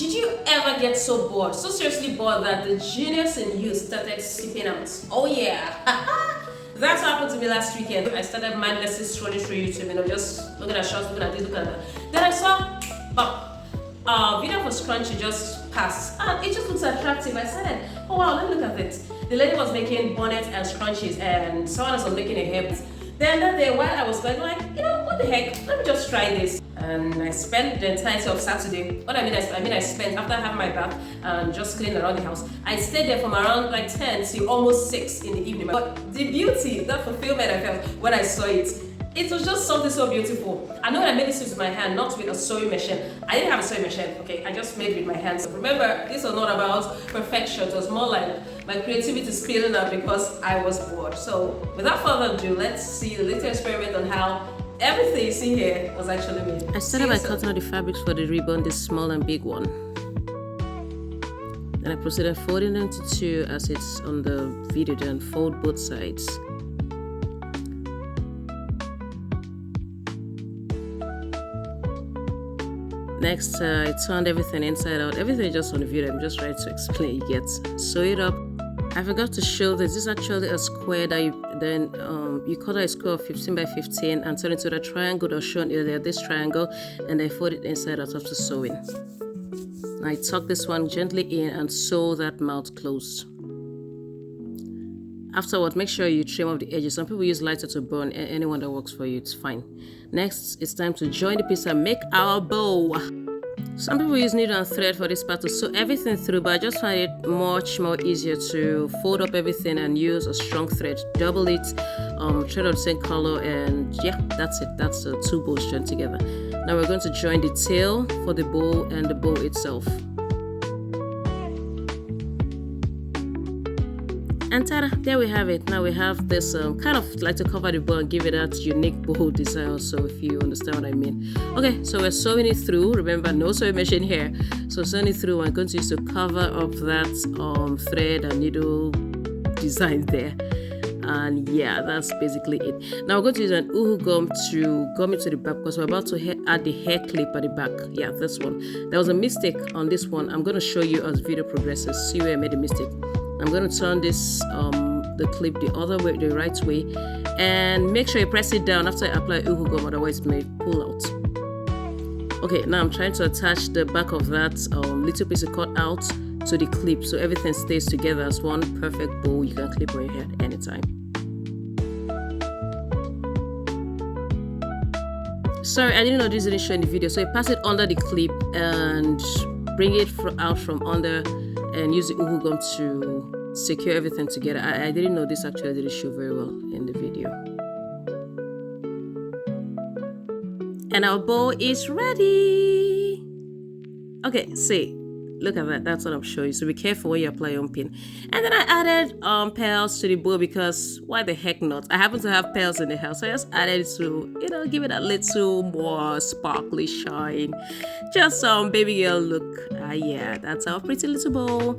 Did you ever get so bored, so seriously bored that the genius in you started seeping out? Oh yeah, that's what happened to me last weekend. I started mindlessly scrolling through YouTube, just looking at shots, looking at this, looking at that. Then I saw a video for Scrunchy just passed, and it just looks attractive. I said, oh wow, let me look at it. The lady was making bonnets and scrunchies, and someone else was making a hair. Then that day, while I was going, like, what the heck? Let me just try this. And I spent the entirety of Saturday. What I mean, I spent after having my bath and just cleaning around the house. I stayed there from around like 10 to almost 6 in the evening. But the beauty, that fulfillment I felt when I saw it, it was just something so beautiful. I know I made this with my hand, not with a sewing machine. I didn't have a sewing machine, okay? I just made it with my hands. Remember, this was not about perfection. It was more like my creativity spilling out because I was bored. So, without further ado, let's see the little experiment on how everything you see here was actually made. I started by cutting out the fabrics for the ribbon, this small and big one. Then I proceeded folding them into two as it's on the video, then fold both sides. Next, I turned everything inside out. Everything is just on the video. I'm just trying to explain. You get sew it up. I forgot to show this. This is actually a square that you cut out a square of 15 by 15 and turn it into the triangle that was shown earlier. This triangle, and then fold it inside out after sewing. I tuck this one gently in and sew that mouth closed. Afterward, make sure you trim off the edges. Some people use lighter to burn. Anyone that works for you, it's fine. Next, it's time to join the piece and make our bow. Some people use needle and thread for this part to sew everything through, but I just find it much more easier to fold up everything and use a strong thread. Double it, thread of the same color, and yeah, that's it. That's the two bows joined together. Now we're going to join the tail for the bow and the bow itself. And ta-da, there we have it. Now we have this kind of like to cover the bow and give it that unique bow design, so if you understand what I mean. Okay, so we're sewing it through. Remember, no sewing machine here. So sewing it through, I'm going to use to cover up that thread and needle design there. And yeah, that's basically it. Now we're going to use an uhu gum to gum it to the back because we're about to add the hair clip at the back. Yeah, this one. There was a mistake on this one. I'm going to show you as video progresses. See where I made a mistake. I'm going to turn this the clip the other way, the right way, and make sure you press it down after I apply uhu gum, otherwise it may pull out. Okay, now I'm trying to attach the back of that little piece of cut out to the clip so everything stays together as one perfect bow you can clip on your head anytime. Sorry, I didn't know this didn't show in the video, so you pass it under the clip and bring it out from under and use the uhu gum to secure everything together. I didn't know this actually didn't show very well in the video. And our bow is ready. Okay, see, look at that. That's what I'm showing you. So be careful when you apply your own pin. And then I added pearls to the bow because why the heck not? I happen to have pearls in the house, so I just added to give it a little more sparkly shine. Just some baby girl look. Yeah, that's our pretty little bow.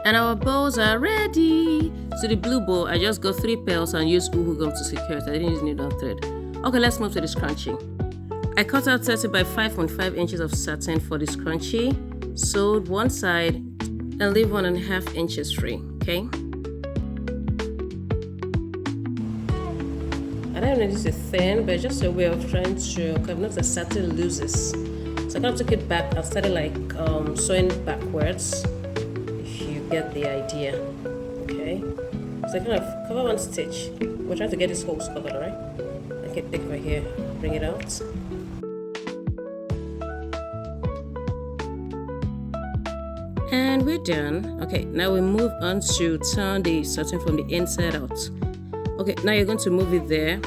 And our bows are ready. So the blue bow, I just got 3 pearls and used uhu gum to secure it. I didn't use needle and thread. Okay, let's move to the scrunchie. I cut out 30 by 5.5 inches of satin for the scrunchie, sewed one side, and leave 1.5 inches free. Okay. I don't know if this is thin, but it's just a way of trying to kind of the satin loses. So I kind of took it back and started like sewing backwards, if you get the idea. Okay. So I kind of cover one stitch. We're trying to get this holes covered, alright? Okay, take it right here, bring it out. And we're done. Okay, now we move on to turn the satin from the inside out. Okay, now you're going to move it there.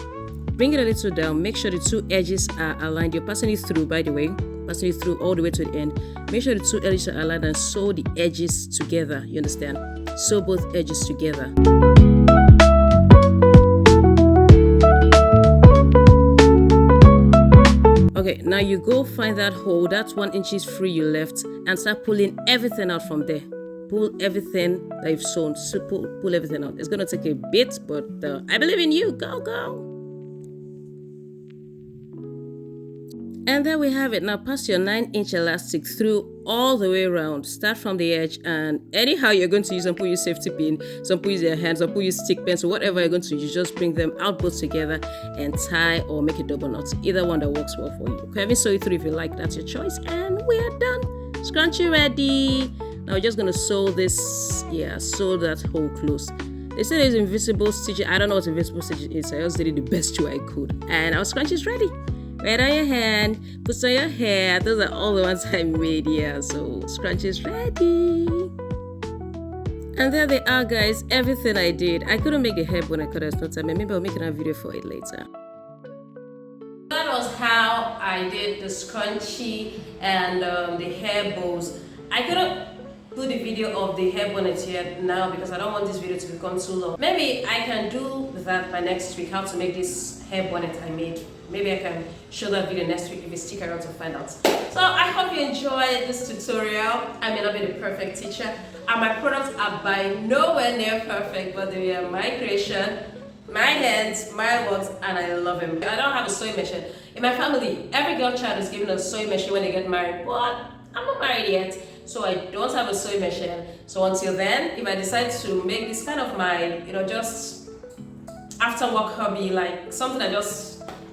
Bring it a little down. Make sure the 2 edges are aligned. You're passing it through, by the way. Passing it through all the way to the end. Make sure the 2 edges are aligned and sew the edges together. You understand? Sew both edges together. Okay, now you go find that hole, that's 1 inch free you left, and start pulling everything out from there. Pull everything that you've sewn. So pull everything out. It's gonna take a bit, but I believe in you. Go, go. And there we have it. Now pass your 9-inch elastic through all the way around. Start from the edge, and anyhow you're going to use, some people use safety pin, some people use their hands, some people use stick pins, so whatever you're going to use, just bring them out both together and tie or make a double knot. Either one that works well for you. You can even sew it through if you like, that's your choice. And we are done. Scrunchie ready. Now we're just going to sew this, sew that hole close. They said there's invisible stitches. I don't know what invisible stitches is. I just did it the best way I could. And our scrunchie is ready. Right on your hand, put on your hair. Those are all the ones I made, so scrunchie is ready. And there they are, guys, everything I did. I couldn't make a hair when I cut it, no time. Maybe I'll make another video for it later. That was how I did the scrunchie and the hair bows. I couldn't do the video of the hair bonnet yet now because I don't want this video to become too long. Maybe I can do that by next week, how to make this hair bonnet I made. Maybe I can show that video next week if you stick around to find out. So I hope you enjoyed this tutorial. I may not be the perfect teacher, and my products are by nowhere near perfect, but they are my creation, my hands, my works, and I love them. I don't have a sewing machine. In my family, every girl child is given a sewing machine when they get married, but I'm not married yet, so I don't have a sewing machine. So until then, if I decide to make this kind of my, just after work hobby, like something that just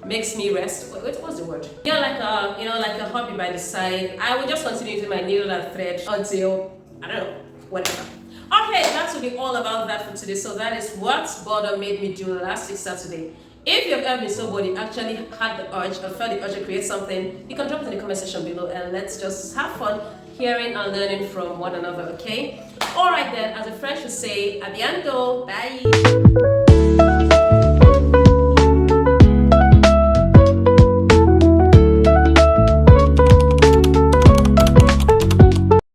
makes me rest. What's the word? Like a hobby by the side. I will just continue using my needle and thread until, I don't know, whatever. Okay, that will be all about that for today. So that is what boredom made me do last week Saturday. If you've ever been so bored, you actually had the urge or felt the urge to create something, you can drop it in the comment section below and let's just have fun hearing and learning from one another, okay? Alright then, as a French would say, à bientôt, bye!